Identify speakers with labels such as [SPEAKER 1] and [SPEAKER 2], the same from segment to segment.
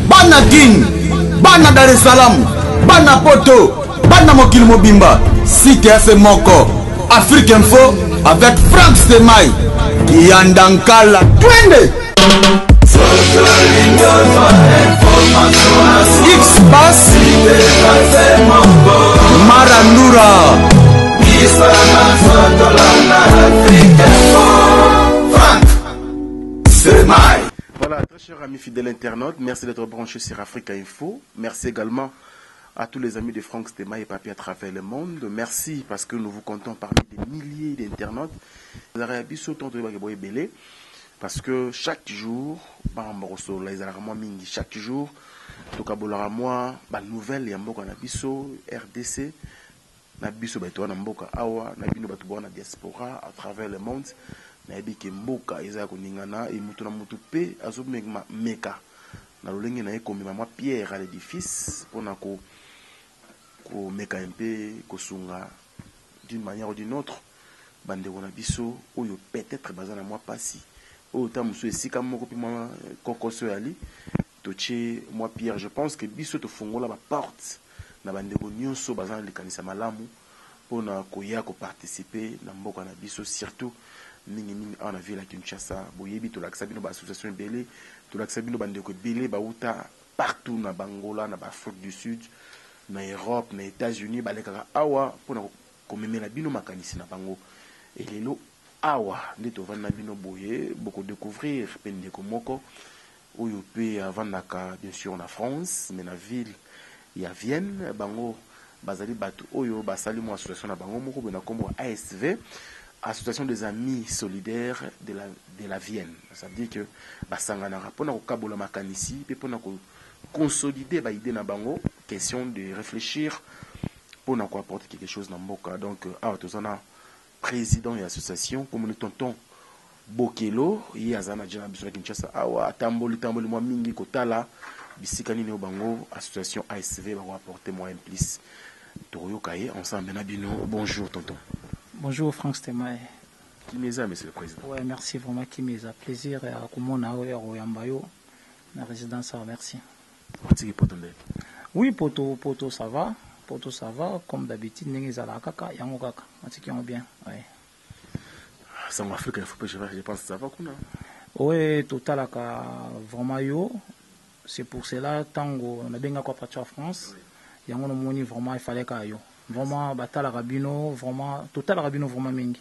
[SPEAKER 1] bana King, bana Dar es Salaam, bana Poto, bana Mokili Mobimba, CTF Moko, Afrique Info avec Frank Stemai, Yandankala, twende X-Bass, Marandura.
[SPEAKER 2] Voilà, très chers amis fidèles internautes, merci d'être branchés sur Africa Info. Merci également à tous les amis de Frank Stemai et Papi à travers le monde. Merci parce que nous vous comptons parmi des milliers d'internautes. Vous avez habitué autant de belé parce que chaque jour, chaque jour, tout cas, moi, nouvelle, yamboka na biso, RDC, na biso bato na mboka awa, na bino bato na diaspora à travers le monde. Na ebiki mboka eza koningana e mutu na mutu pe azomeka meka na lolenge na ekomema mwa pierre à l'édifice pona ko meka mpe kosunga d'une manière ou d'une autre bandeko na biso oyo peut-être bazana mwa pasi oyo ta musu esika moko pe mwa kokoso yali toche mwa pierre. Je pense que biso to fongola ba porte na bandeko nyonso bazana likanisa malamu pona koya ko participer na mboka na biso surtout mingi on a vu la Kinshasa boyebi to lakisa bino ba association belé to lakisa bino bandeko belé ba uta partout na Bangola na Afrique du Sud na Europe na États-Unis balekaka awa pona komemela bino makanisi na bango et lelo awa nde to vana bino boye beaucoup découvrir pendeko moko oyo pe avandaka bien sûr na France mais na ville ya Vienne bango bazali batu oyo basali mo association na bango moko bena kombo ASV, Association des Amis Solidaires de la Vienne. Ça veut dire que basanganara pona ko kabola makanisi pe pona ko consolider ba idée na bango, question de réfléchir pona ko apporter quelque chose na mboka. Donc tozana président et association comme le tonton Bokelo yi azana jana biso na Kinshasa awa tamboli mwa mingi kotala bisika nini o bango association ASV ba ko apporter moins plus toyokaye ensemble na bino. Bonjour tonton.
[SPEAKER 3] Bonjour Frank Stemai.
[SPEAKER 2] Kimeza, monsieur le président.
[SPEAKER 3] Ouais, merci vraiment Kimeza. Plaisir à Kumona Oyambayo, la résidence, merci. Oui, Poto ça va. Poto ça va. Comme d'habitude, Nengezala Kaka, Yangokaka. Matiki on bien. Ouais.
[SPEAKER 2] Ça m'a fait je pense que ça va.
[SPEAKER 3] Oui, total, vraiment yo. C'est pour cela, tango, on a bien quoi partir en France. Yango moni vraiment, il fallait qu'il y ait. Vraiment batala rabino vraiment total rabino vraiment mingi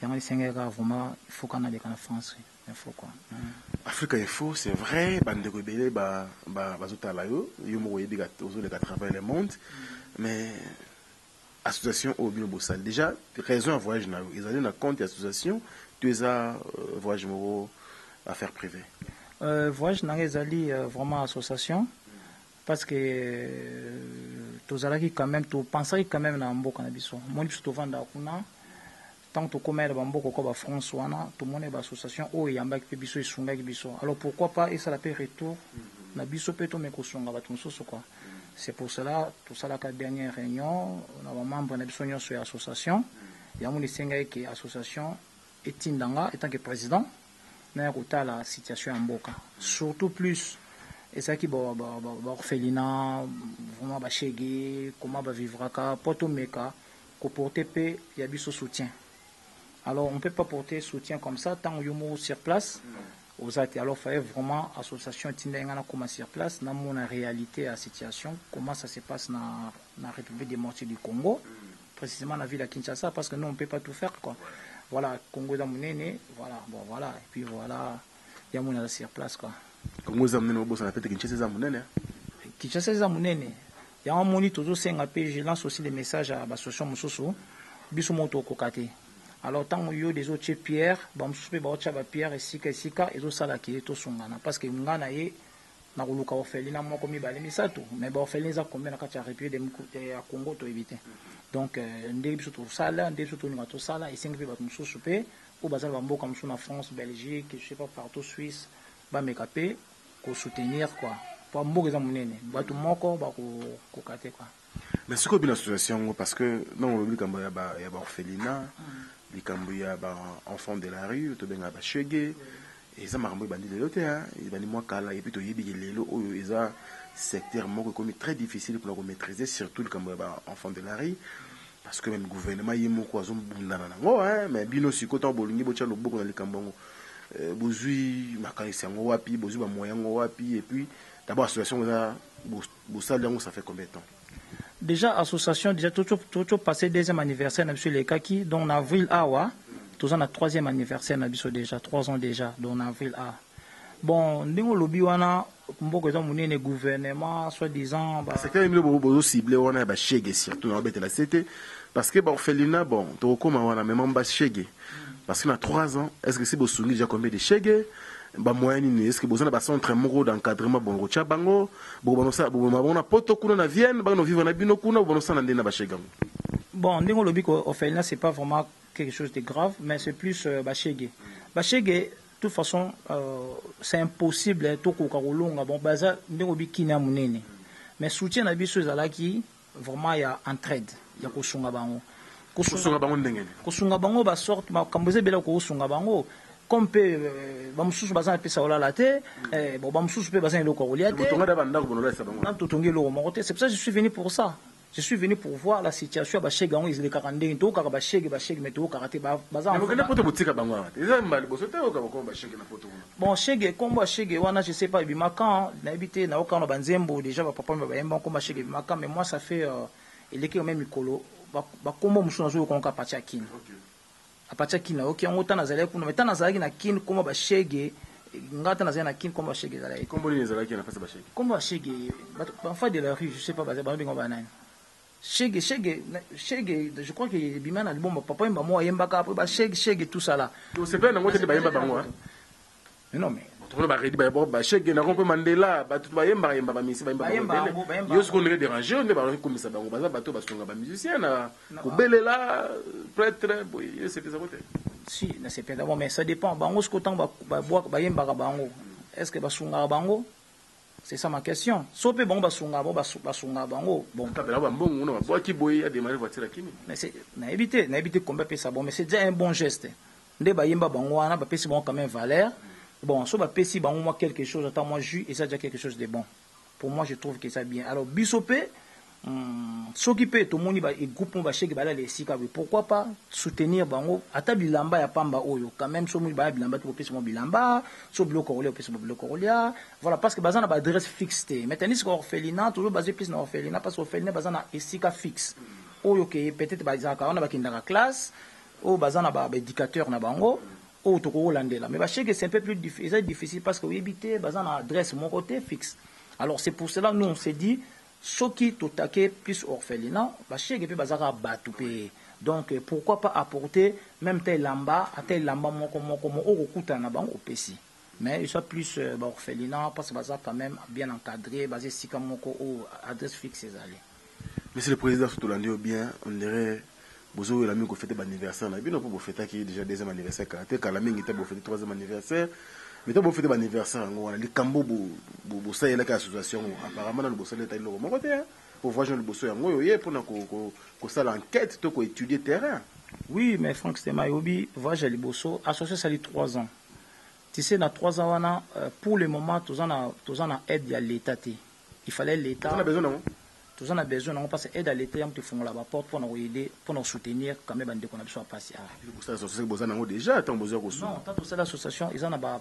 [SPEAKER 3] yango sengeka vraiment il faut qu'on aille en France il faut quoi
[SPEAKER 2] Afrique Info c'est vrai bande ko belé ba bazotala yo mo yebi ga ozo le travers le monde mais association au bino bossal déjà raison à voyage na ils allaient na compte association tu as voyage mo affaires privées
[SPEAKER 3] voyage na ezali vraiment association parce que tozalaki quand même to pensaki quand même na mboka na biso moni biso tovanda kuna tant to komela ba mboka ko ba France wana to mone ba association o yambaki pe biso esungaki biso alors pourquoi pas et ça la paix retour na biso pe to meko sunga ba tumsoso quoi. C'est pour cela tout ça la dernière réunion na ba membre na biso nyonso ya association ya moni sengai ki association etindanga étant que président na kota la situation en mboka surtout plus et ça qui orphelinat vraiment ba chégué comment va vivre ka poto meka ko porter pe ya biso soutien. Alors on peut pas porter soutien comme ça tant yomo sur place aux athées. Alors fallait vraiment association tindengana comme sur place na mon réalité la situation comment ça se passe na République démocratique du Congo précisément la ville à Kinshasa parce que nous on peut pas tout faire quoi. Voilà Congo da munene voilà bon voilà et puis voilà ya mon sur place quoi.
[SPEAKER 2] Congo za munene obosa na pete Kinshasa za munene.
[SPEAKER 3] Kinshasa za munene. Ya on moni toujours senga pe je lance aussi des messages à l'association Mususu biso moto kokate. Alors tant yo des autres pierre ba Mususu pe ba ocha ba pierre esika ezo sala ki to sungana parce que ngana ye na koluka orphelinat moko mibale misato mais ba orphelinat za combien na kati ya République ya Congo to éviter. Donc ndé biso to sala ndé biso to ninga to sala esenga pe ba Mususu pe ou bazala ba mboka musu na France, Belgique, je sais pas partout Suisse ba mekape ko soutenir quoi. Pour mboka za munene batu moko ba ko kate quoi.
[SPEAKER 2] Mais ce que bien association parce que non le kambo ya ba orphelinat, le kambo ya ba enfants de la rue, to benga ba chege eza makambo ebandi lelo te ebandi mwa kala epuis toyebi lelo oyo eza secteur moko ekomi très difficile mpona komaîtriser surtout likambo ya baenfant de la rue parce que même gouvernement ye moko azombundana nango mais bino sikoyo ntango bolingi botya loboko na likambo yango bozwi makanisi yango wapi bozwi bamoyen yango wapi et puis d'abord association eza bosali yango ça fait combien de temps?
[SPEAKER 3] Déjà association déjà toujours passé deuxième anniversaire na biso lekaki donc en avril awa tous en a troisième anniversaire na biso déjà 3 ans déjà donc en avril a bon ndingo lobi wana mboko eza munene gouvernement soi-disant
[SPEAKER 2] secteur emile bozo ciblé wana ba chege surtout na betela c'était parce que ba orphelinat bon to koma wana même ba chege parce que na 3 ans est-ce que c'est bosungi déjà combien de chege ba moyen ni est-ce que besoin ba centre moko d'encadrement bon rocha bango bo bonosa bo mabona poto kuna na Vienne ba no vivre na bino kuna bonosa na ndena ba chege
[SPEAKER 3] bon ndingo lobi ko orphelinat c'est pas vraiment quelque chose de grave mais c'est plus ba chege de toute façon c'est impossible tout ko kolonga bon baza ndingo bikina munene mais soutien na biso ezalaki vraiment ya entraide ya kosunga bango ndengene kosunga bango ba sorte makambo ezebela kosunga bango comme pe ba mususu baza na pesa olala te bon ba mususu pe baza na eloko kolia te
[SPEAKER 2] tonga da banda ko bonola sa bango
[SPEAKER 3] na totongi eloko moko te c'est pour ça que je suis venu pour ça. Je suis venu pour voir la situation ba chege ils les 42 to ka ba chege mais to karaté baza
[SPEAKER 2] en fait poto botika bango eza mbali bosote o ka ba chege na poto
[SPEAKER 3] bon chege kombo chege wana je sais pas bimaka na habité na okana banzembo déjà ba papa ba yemba kombo chege bimaka mais moi ça fait il est quand même mikolo ba kombo musu na zo ko ka patia kin a patia kin OK on tana zala kuna mais tana zala na kin kombo ba chege ngata na zala na kin kombo chege zala
[SPEAKER 2] kombo ni zala kin na face ba chege
[SPEAKER 3] kombo chege ba fa de la rue je sais pas ba bingo banane Chege, je crois que Bimana le bon papa il m'a moi yembaka après chege tout ça là.
[SPEAKER 2] Donc c'est pas n'importe ba yemba bango.
[SPEAKER 3] Non mais
[SPEAKER 2] on va redi ba chege na rompe Mandela ba tout ba yemba ba misi ba yemba. Yo ce qu'on est dérangé on est ba comme ça bango ba bato ba songa ba musicien na ko belela prêtre boy c'est que ça vote.
[SPEAKER 3] Si, c'est pas d'abord mais ça dépend bango ce qu'autant ba yemba bango. Est-ce que ba songa bango? C'est ça ma question. Sope bon basunga bango bon
[SPEAKER 2] tabela ba mbongo no ba ki boy a démarrer voiture la kini.
[SPEAKER 3] Mais c'est na éviter combien pesa bon mais c'est déjà un bon geste. Nde ba yemba bango wana ba pesi bon quand même valeur. Bon so ba pesi bango moi quelque chose attends moi jus et ça déjà quelque chose de bon. Pour moi je trouve que ça bien. Alors bisope s'occuper tout le monde ba groupe ba cheke bala les sika pourquoi pas soutenir bango ata bilamba ya pamba oyo quand même so mu ba bilamba to pesi mo bilamba so bloko olé pesi mo bloko olia voilà parce que bazana ba adresse fixe maintenant ce orphelinat toujours basé plus na orphelinat parce que orphelinat bazana esika fixe oyo que peut-être ba izaka on ba kindaka classe o bazana ba éducateur na bango o to ko landela mais ba cheke c'est un peu plus difficile parce que oui habiter bazana adresse mon côté fixe alors c'est pour cela nous on s'est dit soki totake plus orphelinat ba chege pe bazaka batu pe donc pourquoi pas apporter même tel lamba moko okuta na bango opesi mais il soit plus orphelinat parce que bazaka quand même bien encadré basé sika moko ou adresse fixe ezali.
[SPEAKER 2] Monsieur le président Soutolandi bien on dirait bozo la mingi ko fêter anniversaire na bino pour fêter qui déjà deuxième anniversaire kala mingi te bo fêter troisième anniversaire. Mais tu as fait l'anniversaire, les cambo ça y est l'association apparemment dans le bossé l'état le mon côté pour voir le bossé pour ça l'enquête to ko étudier terrain.
[SPEAKER 3] Oui, mais Franck c'était Mayobi, voir le bossé associé ça les 3 ans. Tu sais dans 3 ans wana pour le moment tous en a aide à l'état. Il fallait l'état.
[SPEAKER 2] On a besoin non.
[SPEAKER 3] Tous en a besoin non parce que aide à l'état on te font la porte pour nous aider pour nous soutenir quand même bande qu'on a besoin passer.
[SPEAKER 2] Pour ça l'association besoin déjà tant besoin ko.
[SPEAKER 3] Non, tant ça l'association ils en a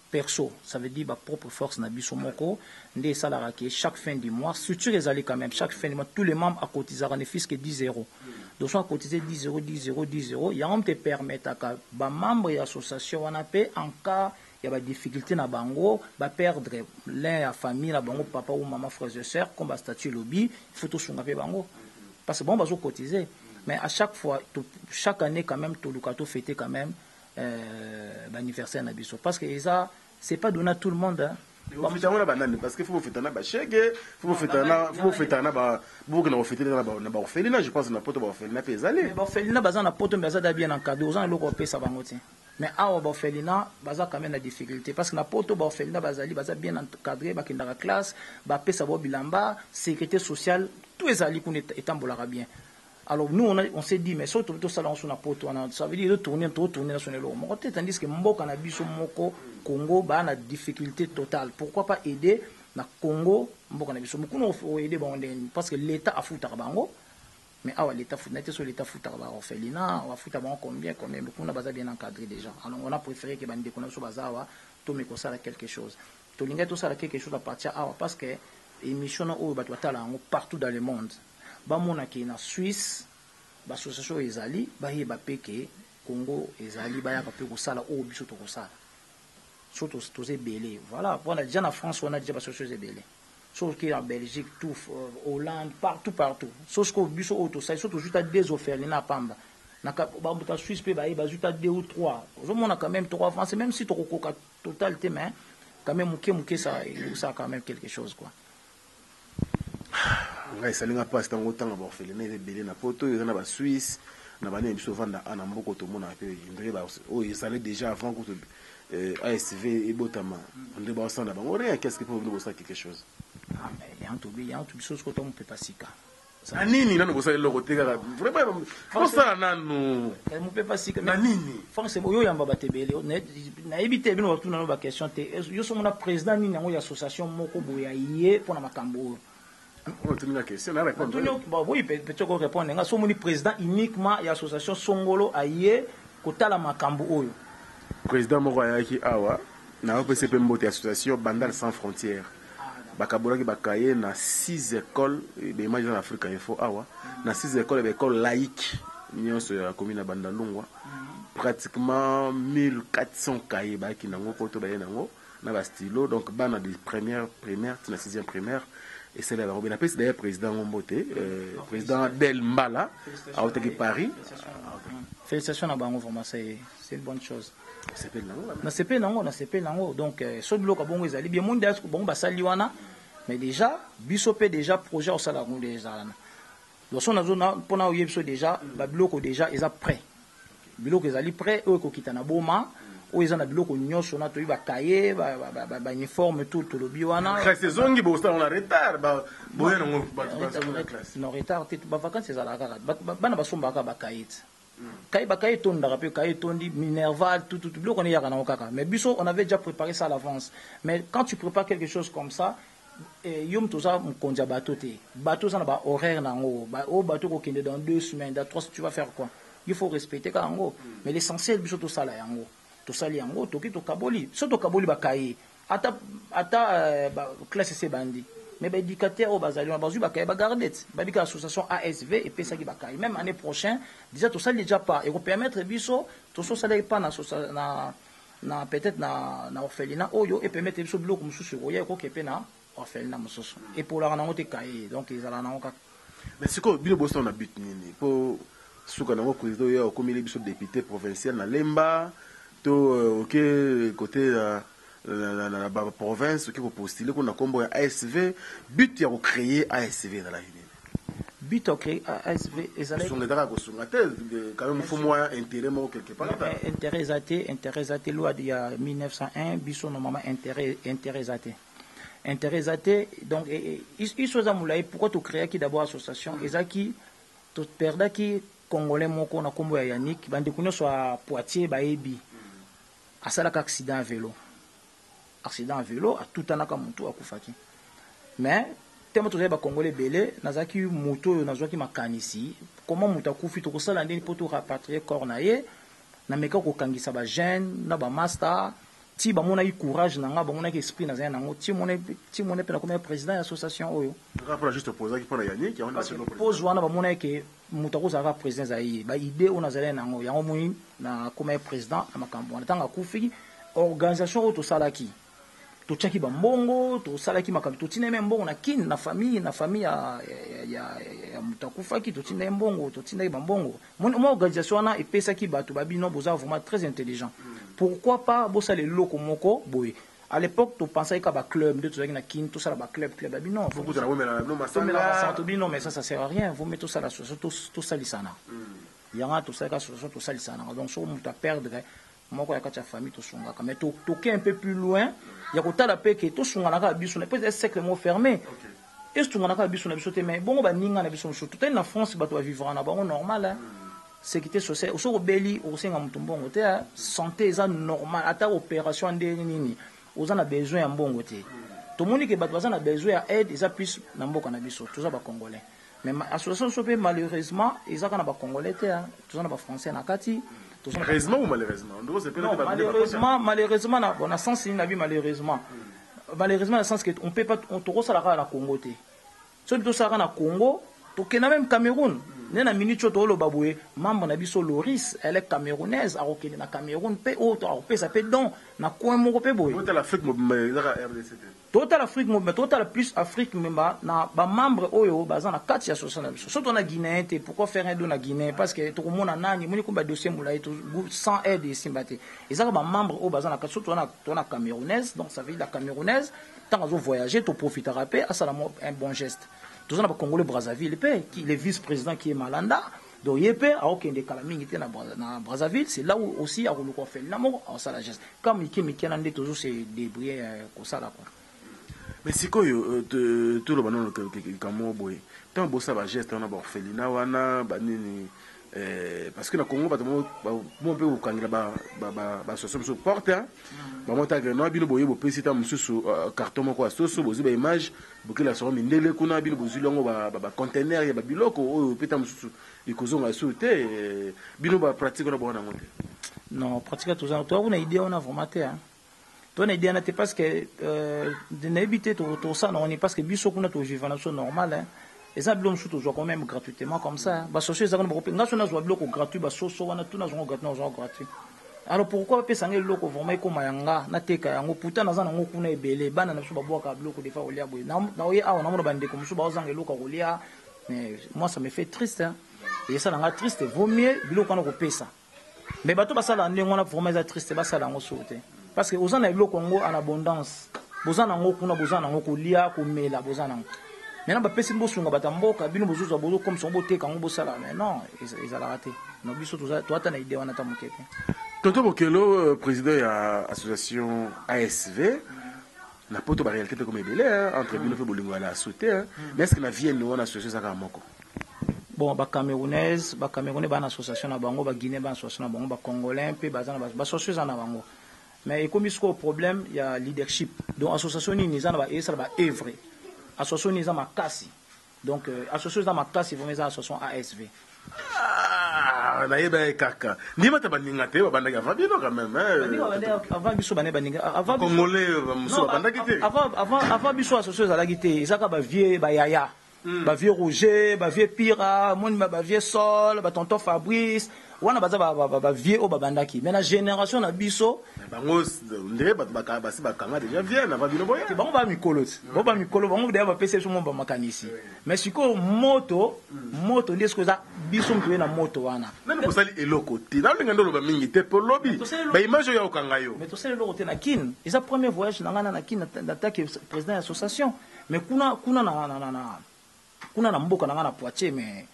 [SPEAKER 3] perso, ça veut dire ma propre force na biso moko ndé salara qui chaque fin du mois structure les allées quand même chaque fin du mois tous les membres à cotiser ne fils que 10 €. Donc soit cotiser 10 €, 10 €, 10 €, il y a on te permettre à ba membre de l'association on a paix en cas il y a des difficultés na bango ba perdre l'un à famille na bango papa ou maman frères et sœurs comme ba statut lobby il faut tout sunga pe bango parce que bon bazo cotiser mais à chaque fois chaque année quand même tout le fêter quand même l'anniversaire na biso parce que ça c'est pas donné à tout le monde hein.
[SPEAKER 2] Parce qu'il faut fêter na ba chege faut fêter na ba beaucoup na fêter na ba orphelinat je pense na poto ba orphelinat pe ezali
[SPEAKER 3] ba orphelinat baza na poto mais ça bien encadré aux gens loko pesa bango ti mais awa ba orphelinat baza quand même na difficulté parce que na poto ba orphelinat bazali baza bien encadré ba kindaka classe ba pesa bo bilamba sécurité sociale tout ezali kuna etambolaka bien. Alors nous, on s'est dit, mais surtout tout ça, ça veut dire de tourner sur le long. Tandis que Mboka na biso moko Congo, bah, na difficulté totale. Pourquoi pas aider na Congo, Mboka na biso. Beaucoup nous aider parce que l'État a foutu à bango. Mais ah, l'État foutu, sur l'État foutu à orphelinat, on a foutu à bango combien, beaucoup on a bien encadré déjà. Alors on a préféré que bande déconne sur bazawa, tout me concerne quelque chose. Tout l'inga tout ça quelque chose à partir ah parce que émission au batwatala partout dans le monde. Bamona ki na Suisse l'association ezali bayeba peke Congo ezali bayaka pe kosala o biso to kosala surtout tous belé voilà on a déjà en France on a déjà l'association belé sauf que en Belgique tout Hollande partout sauf que biso auto ça surtout juste à des orphelinats pamba na ba Suisse pe bayeba juste à 2 ou 3 on a quand même 3 France même si to koka totalité mais quand même muke ça quand même quelque chose quoi.
[SPEAKER 2] Ngai salinga pas c'est un temps orphelinat belé na poto il y en a ba Suisse na bana biso vanda ana mboko to mona pe ndre ba o il salait déjà avant que ASV et botama ndre ba sanda ba ore qu'est-ce que peut nous ça quelque chose
[SPEAKER 3] ah mais il y a un tout chose que on peut pas sika
[SPEAKER 2] nani nanu bosa le côté vraiment ça nanu
[SPEAKER 3] on peut pas sika
[SPEAKER 2] nani
[SPEAKER 3] forcément yo yamba batebele na ebité bino tout na ba question te yo so mona président ni nango ya association moko boya yé pour na makambo.
[SPEAKER 2] On a une question, on répond.
[SPEAKER 3] Oui, peut-être répondre. Nga somoni président uniquement ya association Songolo aye kotala makambo oyo.
[SPEAKER 2] Président moko ayaki awa na OPCP mbote association Bandal sans frontières. Bakabola ki bakaye na 6 écoles de image en Afrique info awa na 6 écoles d'école laïque nyonso ya commune Bandalungwa. Pratiquement 1400 cahiers ba ki nango poto ba nango na ba stylo donc bana de première primaire, na 6e primaire. Et c'est là Robin Apes d'ailleurs président Mbote, président Del Mbala à Oteki Paris.
[SPEAKER 3] Félicitations à Bango vraiment c'est une bonne chose.
[SPEAKER 2] C'est pas nango.
[SPEAKER 3] Na CP nango donc so biloko bongo ezali bien monde est bongo basali wana mais déjà bisope déjà projet au sala ngo déjà là. Donc on a zona pona o yebiso déjà ba biloko déjà eza prêt. Biloko ezali prêt o ko kitana boma. Où ils ont biloko nyonso na to ba cahier ba uniforme tout le biwana
[SPEAKER 2] saison ngi bo sta on a retard ba boye no ba classe
[SPEAKER 3] no retard te ba vacances za la kaka bana basomba ka ba cahier kai ba cahier to ndaka pe cahier to ndi minerval tout biloko ne yaka na kaka mais biso on avait déjà préparé ça à l'avance mais quand tu prépares quelque chose comme ça yom to ça mkonja bateau ça na ba horaire nango ba o bateau ko kende dans 2 semaines dans 3 tu vas faire quoi il faut respecter ka ngo mais l'essentiel biso to ça la yango to sali yango toki to kaboli so to kaboli bakaye ata classe C bandi mais ba éducateur au bazali bazu bakaye ba gardet ba bika association ASV et pesa ki bakaye même année prochaine déjà to sali déjà pas et ko permettre biso to so sali pas na peut-être na orphelinat oyo et permettre biso biloko mususu oya ko kepe na orphelinat mususu et pour la nango te kaye donc ils ala nango ka
[SPEAKER 2] mais c'est quoi bino bosso na but nini pour suka nango président yo comme il est biso député provincial na Lemba to ok côté la province qui peut postuler qu'on a combo ASV but ya créer ASV dans la ville
[SPEAKER 3] but à créer ASV ezala
[SPEAKER 2] sont les d'accord sur la tête quand même faut moi intérêt moi quelque part
[SPEAKER 3] intérêt loi il y a 1901 biso normalement intérêt donc il chose à moulay pourquoi tu créer qui d'abord association ezaki to perda qui congolais moko na combo ya Yannick bande kuno soit Poitiers baebi asalaka accident à vélo à tout anaka mutu akufaki mais tellement tous les congolais belé nazaki moto nazaki makanisi comment mutu akufi to kosala ndeni poto rapatrier corps na ye na meka ko kangisa ba jeune na ba master ti ba mona courage nanga ba mona esprit na zana ngo ti mona pe na comme président de l'association oyo
[SPEAKER 2] rapport juste poser qui pour Yannick qui on a
[SPEAKER 3] pose wana ba mona ke mutu ko zaka président zayi ba idée on a zala nango yango moni na comme président na makambo na tanga kufi organisation auto salaki to tchaki ba mbongo to salaki makambo to tina même mbongo na kin na famille ya mutakufa ki to tina mbongo to tina ba mbongo mon organisation na epesa ki bato babino boza vraiment très intelligent pourquoi pas bossa les locaux moko boy à l'époque tu pensais qu'à ba club de tout ça na kin tout ça ba club babino
[SPEAKER 2] faut que tu la mais
[SPEAKER 3] non mais ça sert à rien vous mettez tout ça la tout ça lisana yanga tout ça tout ça lisana donc so muta perdre moko ya kati famille to sunga mais toquer un peu plus loin ya kotala pe que to sunga na ka biso na peut être secret mot fermé est-ce que on a pas biso na biso te mais bon ba ninga na biso tout en France ba to vivre na bango normal hein sécurité sociale au beli au senga mutumbongo te santé eza normal ata opération ndeni nini oza na besoin ya mbongo te to moni ke bato baza na besoin ya aide eza plus na mboka na biso tous ba congolais mais association sope malheureusement eza kana ba congolais te tous na ba français na kati
[SPEAKER 2] malheureusement ou malheureusement
[SPEAKER 3] malheureusement na sens ni na bi malheureusement dans le sens que on peut pas on to ça la Congo te so to ça na Congo to kena même Cameroun na minute to lo baboué membre na biso Loris elle est camerounaise a okene na Cameroun pe o to pe ça pe don na coin moko pe boy
[SPEAKER 2] total Afrique mais la RDC
[SPEAKER 3] total Afrique mais total plus Afrique memba na ba membre oyo baza na 4 association na biso surtout na Guinée te pourquoi faire un don na Guinée parce que to mona nani moni ko ba dossier moulaye to sans aide ici baté et ça ba membre o baza na 4 surtout na camerounaise donc ça veut dire la camerounaise tant azo voyager to profitera pe à ça un bon geste tous on a Congolais Brazzaville qui le vice-président qui est Malanda donc yepé a aucun des calamité na Brazzaville c'est là où aussi a le fait l'amour en ça la geste comme Miki Nande toujours se débrouiller comme ça là quoi
[SPEAKER 2] mais si quoi tout le monde comme boy tant beau ça va geste on a bon felina wana banini parce que na Congo bon peu okangela ba association porte ba mota que no bino boye bo pesita mususu carton moko asoso bozi ba image bokela so mindele kuna bino bozi longo ba container ya ba biloko oyo peta mususu ikozonga soute bino ba pratique na bona ngote
[SPEAKER 3] non pratique tout ça toi on a idée on a vraiment te toi on a idée na te parce que de n'habiter tout ça non on est parce que biso kuna to vivre na so normal hein. Et ça, nous jouons quand même gratuitement comme ça. Bah, société, ça nous avons bloqué gratuit, bah, on a tout gratuit. Alors pourquoi pas s'engager le vraiment comme yanga, na teka yango, pourtant dans un angle qu'on est belé, ban na suba bois bloqué des fois au liabo. Na oye ah on a mon bandé comme suba aux angle loka au lia. Mais moi ça me fait triste hein. Et ça langa triste, vaut mieux bilo qu'on a coupé ça. Mais bateau bah ça là on a vraiment triste, bah ça là on saute. Parce que aux angle lo Congo en abondance. Bozana ngo kuna bozana ngo ko lia ko mela bozana. Maintenant, bah, personne ne peut batamboka, bino bozo bozo comme son beauté quand on bosse là, mais non, ils ont raté. Non, biso tout ça, toi t'as une idée, on a ta moquette.
[SPEAKER 2] Tonton Bokelo, président de l'association ASV, n'a pas de réalité comme il est entre bino fait bolingo à la sauter, mais est-ce que la vie nous on associé ça comme moko?
[SPEAKER 3] Bon, bah Camerounais, bah une association à bango, bah Guinée, bah association à bango, bah Congolais, puis bah association à bango. Mais comme il y a un problème, il y a leadership. Donc association ni nizana bah et ça va œuvrer. Association Nisa Makasi. Donc, association Makasi, vous mettez association ASV.
[SPEAKER 2] Ah, naïba kaka. Ni ma tabaninga te, babanda ya Fabino quand même.
[SPEAKER 3] Avant biso bané baninga. Avant
[SPEAKER 2] Congolais, muso babanda kité.
[SPEAKER 3] Avant biso association à la kité, izaka ba vieux ba yaya. Ba vieux Roger, ba vieux Pira, mon ba vieux Sol, ba tonton Fabrice. Wana baza ba vieux o babandaki. Mais la génération na biso
[SPEAKER 2] bango ndé ba basi ba kanga déjà vieux na Fabino boya.
[SPEAKER 3] Bango ba mikolo. Ba mikolo bango déjà ba pese so mon ba makanisi. Mais siko moto ndé ce que ça biso mtu na moto wana.
[SPEAKER 2] Nani ko sali eloko te. Na linga ndolo ba mingi te po lobby. Ba image ya okanga yo.
[SPEAKER 3] Mais to sali eloko te na kin. Et ça premier voyage na ngana na kin d'attaque président de l'association. Mais kuna na mboka na ngana Poitiers mais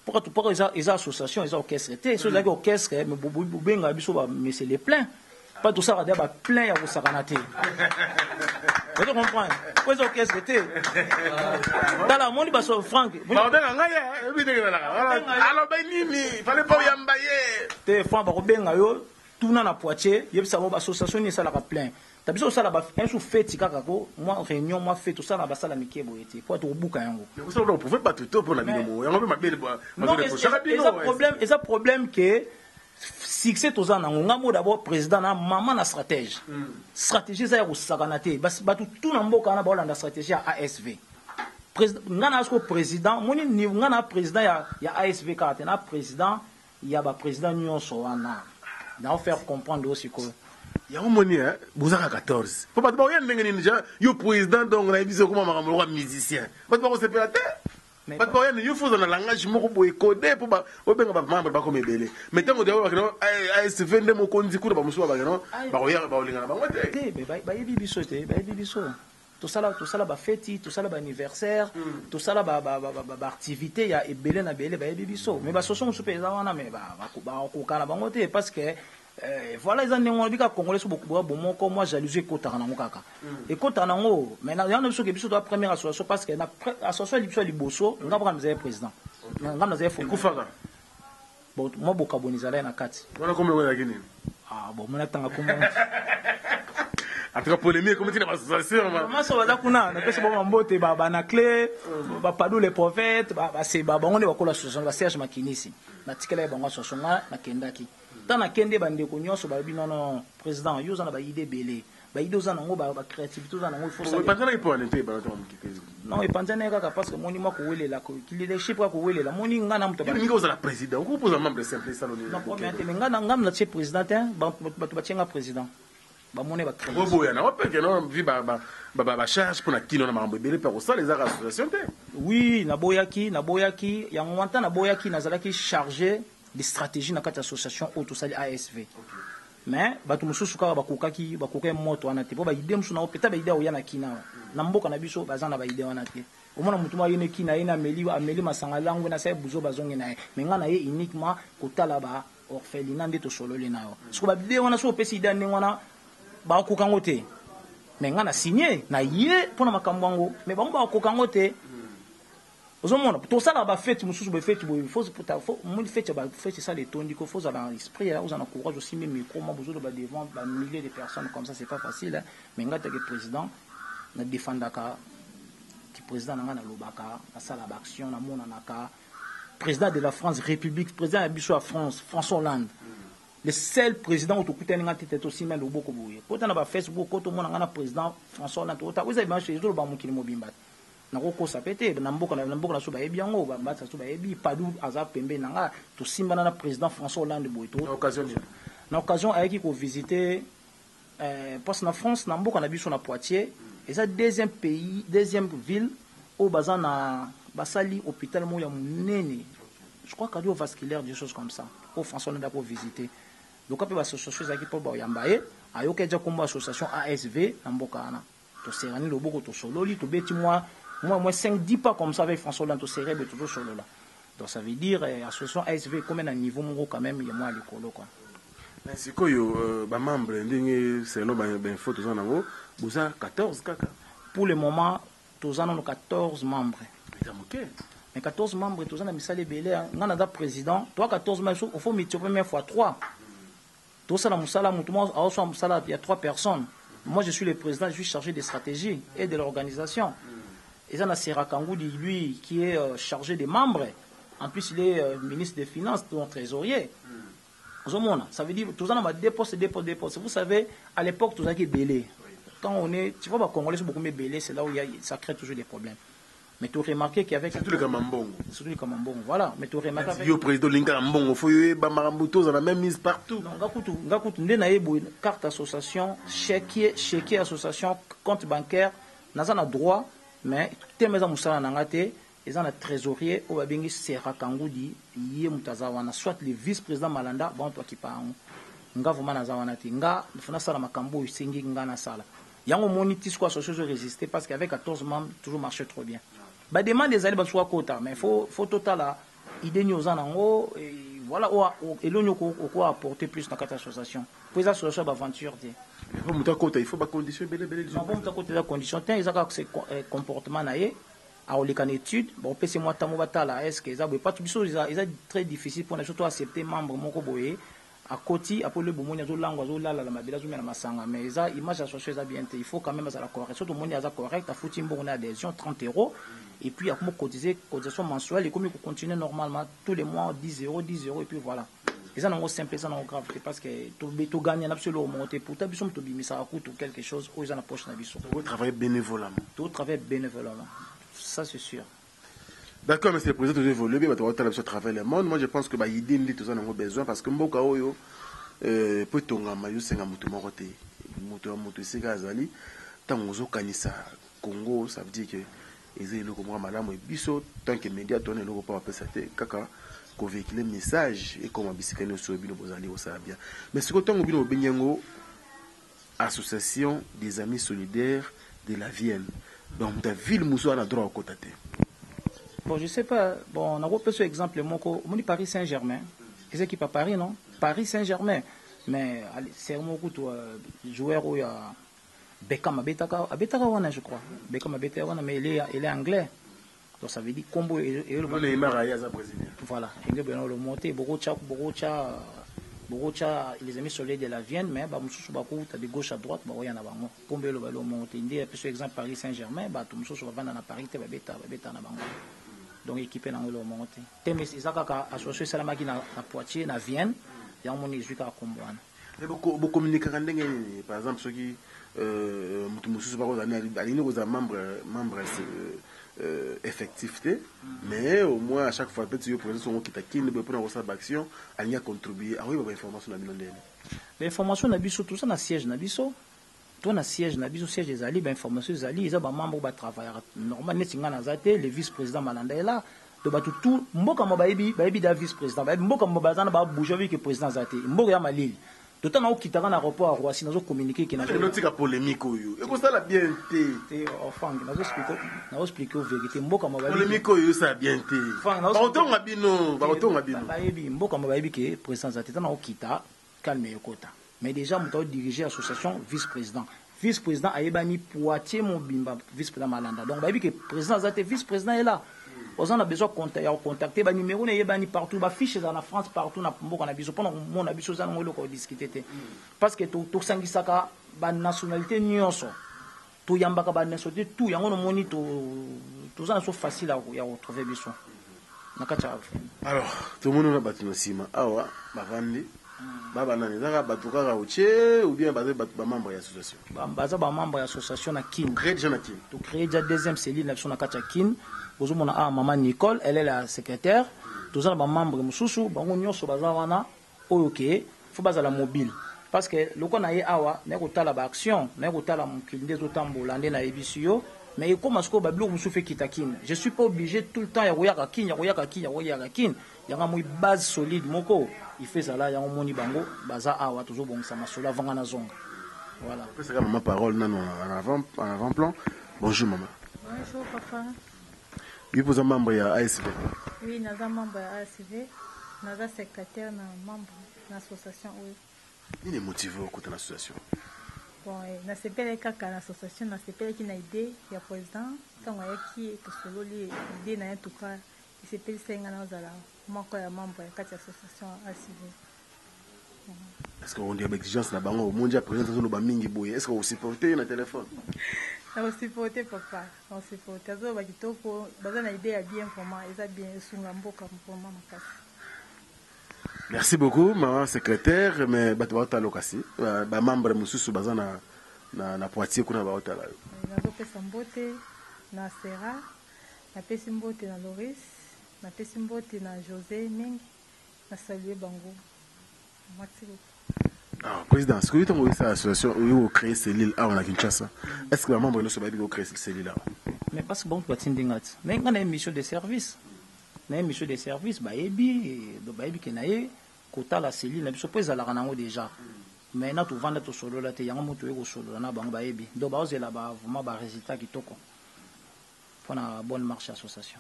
[SPEAKER 3] pourquoi ils association ils orchestre té so zaki orchestre mais benga biso ba monsieur les pleins pas tout ça va dire ba plein ya ko sakanaté vous comprenez quoi orchestre té dans la monde ba so franc
[SPEAKER 2] ba benga ngaya ebi de la alors ba nini fallait pas yamba ye
[SPEAKER 3] té franc ba ko benga yo tuna na Poitiers yebisa ba association ni ça la plein tabiso ça la ba un sou fête kaka ko moi réunion moi fête tout ça na ba sala mikebo été pour to buka yango
[SPEAKER 2] mais vous savez on pouvait pas tout pour la bino yango be mabele ba
[SPEAKER 3] et ça problème que succès to za nango ngamo d'abord président na maman na stratège stratégie ça ya ko sakanaté ba tout na mboka na ba olanda stratégie ya ASV président ngana asko président moni ni ngana président ya ASV ka na président ya ba président nyonso wana na faire comprendre aussi que
[SPEAKER 2] il y a un moni hein bozaka 14 faut pas te voir ndenge ni déjà yo président donc na biso comme makambo ko musicien pas te voir se pela mais pas te voir yo faut dans le langage moko boy codé pour ba obenga ba membre ba comme ebele mais tango de wa kino ASV ndé mo konzi kuna ba musuba ba kino ba ko ya ba olinga na bango te
[SPEAKER 3] ba yebi biso te ba yebi biso tout ça là ba fête tout ça là ba anniversaire tout ça là ba activité ya ebele na bele ba yebi biso mais ba soso musupe za wana mais ba ko kana bango te parce que Voilà, ils ont dit que Congolais sont beaucoup bon comme moi jalousie côté nango kaka. Et côté nango, mais il y a une chose qui est la première association parce que la association libso liboso, on va prendre le président. On va nous faire
[SPEAKER 2] Kufaka.
[SPEAKER 3] Bon, moi beaucoup bonizala na kati.
[SPEAKER 2] Voilà comme le gagné.
[SPEAKER 3] Ah bon, mon attend comment.
[SPEAKER 2] En tout cas polémique comme tu n'as pas association.
[SPEAKER 3] Moi ça va kuna, na pesa bon mbote baba na clé, ba padou les prophètes, ba c'est baba on est ba association ba Serge Makinisi. Na tikela ba association na kendaki. Dans la kende bande ko nyonso ba bino non président yo za na ba idée belé. Ba idée za nango ba créativité za nango il faut ça.
[SPEAKER 2] Pas tant pour aller ba
[SPEAKER 3] non et panzana kaka parce que moni mako welela ko leadership ko welela moni ngana mto ba.
[SPEAKER 2] Ni ko za la président, ko pose un membre simple salon.
[SPEAKER 3] Non premier mais ngana ngam la chef président ba ba tienga président. Ba moni ba créer.
[SPEAKER 2] Bobo yana ope que non vi ba charge pour na kino na mambo belé par ça les associations té.
[SPEAKER 3] Oui, na boyaki ya ngwanta na boyaki nazalaki chargé des stratégies dans cette association autosali ASV. Mais batu mususu kaka bakokaki moto wana te po ba idée musu na opeta ba idée oyana kina na mboka na biso bazana ba idée wana te omona mutu ma yene kina ina ameli masanga langu na sai buzo bazongi na mais ngana ye uniquement kotala ba orphelinat nde to sololi nayo siko ba idée wana so opesi idée ndenge wana ba kokango te mais ngana signé na ye pona makambo ngo mais bango ba kokango te. Tout ça là, fait, il faut mon fait, ça les tons, il faut avoir l'esprit, vous en courage aussi, même comment vous devez devant milliers de personnes comme ça, c'est pas facile. Mais quand tu es président, na défendre qui président na lobaka, na sala action, na mona naka, président de la France République, président de la France, François Hollande. Le seul président où tu as été aussi même au beaucoup bouillé. Quand on a Facebook, quand on a président François Hollande, vous avez marché sur le banc qui est mobile. Nako sapete na mboka na so ba ebiango ba mbata so ba ebi padu aza pembe nanga to simba na président François Hollande boito na occasion ayaki ko visiter parce na France na mboka na biso na Poitiers et ça deuxième ville au bazan na basali hôpital mo ya munene je crois cardiovasculaire des choses comme ça au François Hollande pour visiter donc après association zaki pour ba yambaye ayoka ja komba association ASV na mboka na to serani loboko to sololi to beti moi 5-10 pas comme ça avec François Hollande, c'est rêve toujours sur là. Donc ça veut dire, l'association ASV, comme un niveau quand même, il y a moins à l'école.
[SPEAKER 2] C'est quoi, membre, c'est un faut vous avez 14 caca.
[SPEAKER 3] Pour le moment, nous avons 14 membres. Mais 14 membres, nous avons mis ça les bélés. Nous avons un président, toi 14 membres, il faut mettre première fois 3. Tout ça, il y a 3 personnes. Moi, je suis le président, je suis chargé des stratégies et de l'organisation. Et ça, c'est Rakangoudi, lui, qui est chargé des membres. En plus, il est ministre des Finances, donc trésorier. Ça veut dire, tout ça, on a des postes. Vous savez, à l'époque, tout ça qui est belé. Quand on est, tu vois, les Congolais sont beaucoup plus belés, c'est là où ça crée toujours des problèmes. Mais tu as remarqué qu'avec.
[SPEAKER 2] Surtout les Kamambong.
[SPEAKER 3] Surtout les Kamambong, voilà. Mais tu as remarqué.
[SPEAKER 2] Si le président Linkamambong, il faut y avoir la même mise partout.
[SPEAKER 3] Non, Ngakutu, nous avons une carte association, chèque association, compte bancaire, nous avons un droit. Mais tout les gens nangate ils ont un trésorier au babengi Sera Kangoudi yé mutazawana soit le vice-président Malanda bon toi qui parle nga vraiment nazawana ti nga fona sala makambo isengi nga na sala yango monitis quoi association résister parce qu'avec 14 membres toujours marchait trop bien ba demande des allez ba soit quota mais faut total là idée nous en haut et voilà et l'on ko apporter plus dans cette association pour les associations d'aventure
[SPEAKER 2] il faut pas condition belé
[SPEAKER 3] la condition ils ont ces comportements naé à une étude bon pc moi tamo batala est-ce que ça pas tout biso ils ont très difficile pour surtout accepter membre moko boye à côté après le bomoni azo langue azo lala la mabela zo mena masanga mais ça image associée ça bien il faut quand même ça la correct surtout moni aza correct à fouti mbona adhésion 30 € et puis à cotisation mensuelle et comme il continue normalement tous les mois 10 € et puis voilà. Et ça n'est simple, ça n'est grave parce que tu gagnes absolument monter pour ta bisom tu bimisa à coûte ou quelque chose ou ils en approchent la bisom.
[SPEAKER 2] Tu travailles bénévolement.
[SPEAKER 3] Tu travailles bénévolement. Ça c'est sûr.
[SPEAKER 2] D'accord, mais c'est le président de évoluer, mais tu vas travailler le monde. Moi je pense que bah il dit tout ça on a besoin parce que mboka oyo peut tonga mayo senga mutu morote. Mutu sigazali tango zo kanisa Congo, ça veut dire que ils ont le comme madame et biso tant que média tourne le pas passer kaka ko véhiculer message et comme bisikane au sobino bozali au ça bien mais ce que tant obino benyango association des amis solidaires de la Vienne donc ta ville muso a droit au côté
[SPEAKER 3] bon je sais pas bon on a repris ce exemple moko moni Paris Saint-Germain c'est qui pas Paris non Paris Saint-Germain mais c'est un joueur où il y a Beckham Abetaka wana, je crois. Beckham Abetaka wana, mais il est anglais. Donc ça veut dire combo et le voilà, il est le monté Borocha, les amis soleil de la Vienne, mais bah mususu baku ta de gauche à droite, bah ouais na bango. Combo le ballon monté, indi par exemple Paris Saint-Germain, bah tout mususu va vendre na Paris te beta na bango. Donc équipe na le monté. Teme ezaka ka associé Salamaki na Poitiers na Vienne, ya moni juka combo wana.
[SPEAKER 2] Mais beaucoup communiquer par exemple ceux qui mususu ba ko alini ko za membre effectivité, mais au moins à chaque fois peut-être yo présence on kita kin be pour sa action alini a contribuer ah oui ba information na binondene
[SPEAKER 3] l'information na biso tout ça na siège na biso to na siège na biso siège ezali ba information ezali eza ba membre ba travailleur normal netinga na zate le vice-président Malanda est là to ba tout mboka mo bayibi da vice-président ba mboka mo bazana ba bouger avec le président zate mboka ya Malili. D'autant que nous avons un rapport à Roissy, nous avons communiqué qu'il y a
[SPEAKER 2] une polémique. Et ça, la bien été.
[SPEAKER 3] Enfin, nous avons expliqué la vérité.
[SPEAKER 2] Polémique, ça a bien été. Baroton Abino.
[SPEAKER 3] Mboka Mabayebi qui est président Zate, nous avons quitté, calme Yokota. Mais déjà, nous avons dirigé l'association vice-président. Vice-président Aïbani Poitiers Mobimba, vice-président Malanda. Donc, Bayebi qui est président Zate, vice-président est là. On a besoin de contacter les numéros partout, les fiches en France partout, pendant mon habit, on discuter. Parce que tout ça, la nationalité, tout yambaka ba nationalité, tout yango moni tout ça, c'est facile à retrouver.
[SPEAKER 2] Alors, tout le monde a battu nos cima. Awa, bavandi. Baba nani zaka batuka uche ou bien basé membre de l'association.
[SPEAKER 3] Baza ba membre de l'association na Kin.
[SPEAKER 2] Créer déjà na Kin.
[SPEAKER 3] To créer déjà deuxième cellule l'action na Kacha Kin. Bozomona a maman Nicole, elle est la secrétaire. Tous ba membre mususu bango nyonso baza wana oyoke, faut baza la mobile. Parce que loko na ye awa na ko tala ba action, na ko tala mukilinde zo tambola ndé na ebisiyo. Mais comme ce que Babylon me souffle Kitakin, je suis pas obligé tout le temps à Royaka Kin, il y a une base solide, moko. Il fait ça là, il y a un moni bango, baza awa toujours bon ça masola vangana zonga. Voilà.
[SPEAKER 2] C'est comme ma parole non en avant-plan. Bonjour maman.
[SPEAKER 4] Bonjour papa.
[SPEAKER 2] Oui, vous êtes membre de l'ASV.
[SPEAKER 4] Oui, nous sommes membre de l'ASV. Nous sommes secrétaire membre de l'association.
[SPEAKER 2] Il est motivé au côté de l'association.
[SPEAKER 4] Bon, na sepele kaka na association na sepele ki na idée ya président tango yaki to solo li idée na tuka sepele senga na zala moko ya membre ya kati association ACV.
[SPEAKER 2] Est-ce qu'on dit avec exigence na bango mondia président zo ba mingi boye est-ce que vous supportez na téléphone?
[SPEAKER 4] Na supporter papa, on supporter zo ba kitoko baza na idée ya bien vraiment eza bien sunga mboka vraiment makasi.
[SPEAKER 2] Merci beaucoup, ma secrétaire, mais batouata lokasi, ba membre mususu bazana na Poitiers kuna baota la.
[SPEAKER 4] Na pesa mbote na Sera, na pesa mbote na Loris, na pesa mbote na José Ming, na saluer bango. Merci beaucoup.
[SPEAKER 2] Ah, président, est-ce que vous avez cette association où vous créez ces îles à Kinshasa? Est-ce que les membres de notre pays ont créé ces îles là?
[SPEAKER 3] Mais parce que bon, tu vas t'indigner. Mais on a une mission de service. Na mission de service baebi kenaye kota la cellule na biso pesa la ranango déjà mais na to vanda to solo la te yango moto eko solo na bango baebi do ba ozela ba vraiment ba résultat kitoko pour na bonne marche association.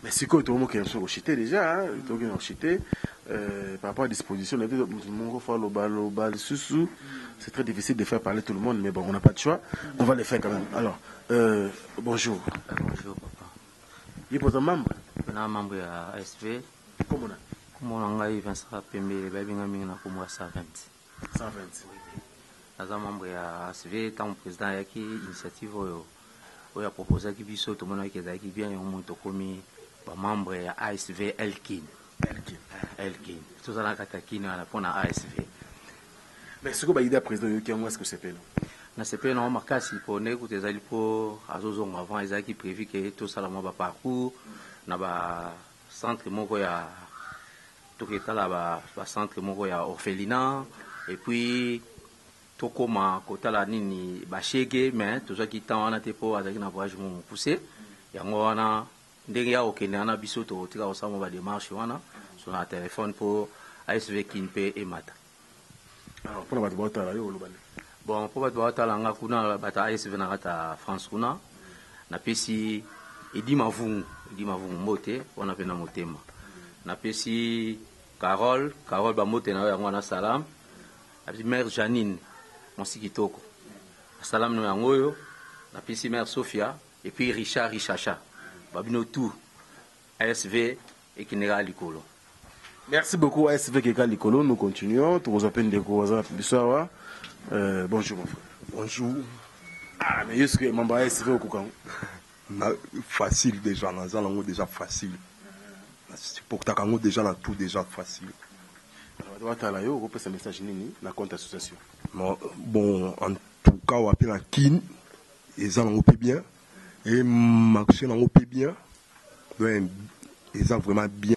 [SPEAKER 2] Mais c'est quoi tout le monde qui est sur chité déjà hein tout qui est chité par rapport à disposition de mon fois le bal sous c'est très difficile de faire parler tout le monde mais bon on n'a pas de choix on va le faire quand même. Alors bonjour.
[SPEAKER 5] Bonjour papa.
[SPEAKER 2] Il est membre?
[SPEAKER 5] Na membre ya ASV.
[SPEAKER 2] Comment on a?
[SPEAKER 5] Comment on a eu Vincent Pembe, babinga minga pour moi 120.
[SPEAKER 2] 120.
[SPEAKER 5] Naza membre ya ASV tant président yaki initiative oyo proposé ki biso to mona ki ezaki bien yo moto komi ba membre ya ASV Elkin. Tout ça la katakini ala pona ASV.
[SPEAKER 2] Mais ce que ba idée président yo ki en est-ce que c'est pelo?
[SPEAKER 5] Na CP na makasi po ne ko tezali po azozonga avant ezaki prévu que tout ça la mo ba parcours na ba centre moko ya toketala ba centre moko ya orphelinat et puis tokoma kotala nini ba chege mais toujours qui temps wana te po azaki na voyage mo poussé yango wana ndenge ya okende na biso to tika osamo ba démarche wana sur la téléphone pour ASV Kinpe et Mata.
[SPEAKER 2] Alors pour la batota yo lobane.
[SPEAKER 5] Bon pour batota la nga kuna bata ASV na kata France kuna na pesi Edi mavungu mbote wana pena motema na pesi Carole bamote na yango na salam. La mère Janine, mon sikitoko. Salam no yango yo. La petite mère Sophia et puis Richard Richacha. Babino tout ASV et Kinera Likolo.
[SPEAKER 2] Merci beaucoup ASV Kinera Likolo. Nous continuons. Tous vos appels de Goza Bissawa. Bonjour mon frère.
[SPEAKER 6] Bonjour.
[SPEAKER 2] Ah mais est-ce que membre ASV au Koukan?
[SPEAKER 6] Facile déjà, dans un déjà facile. Pour ta cango déjà là tout déjà facile.
[SPEAKER 2] Alors tu as là yo on peut ce message nini na compte association.
[SPEAKER 6] Bon en tout cas on appelle la kin et ça on peut bien et marché on peut bien. Donc ils ont vraiment bien.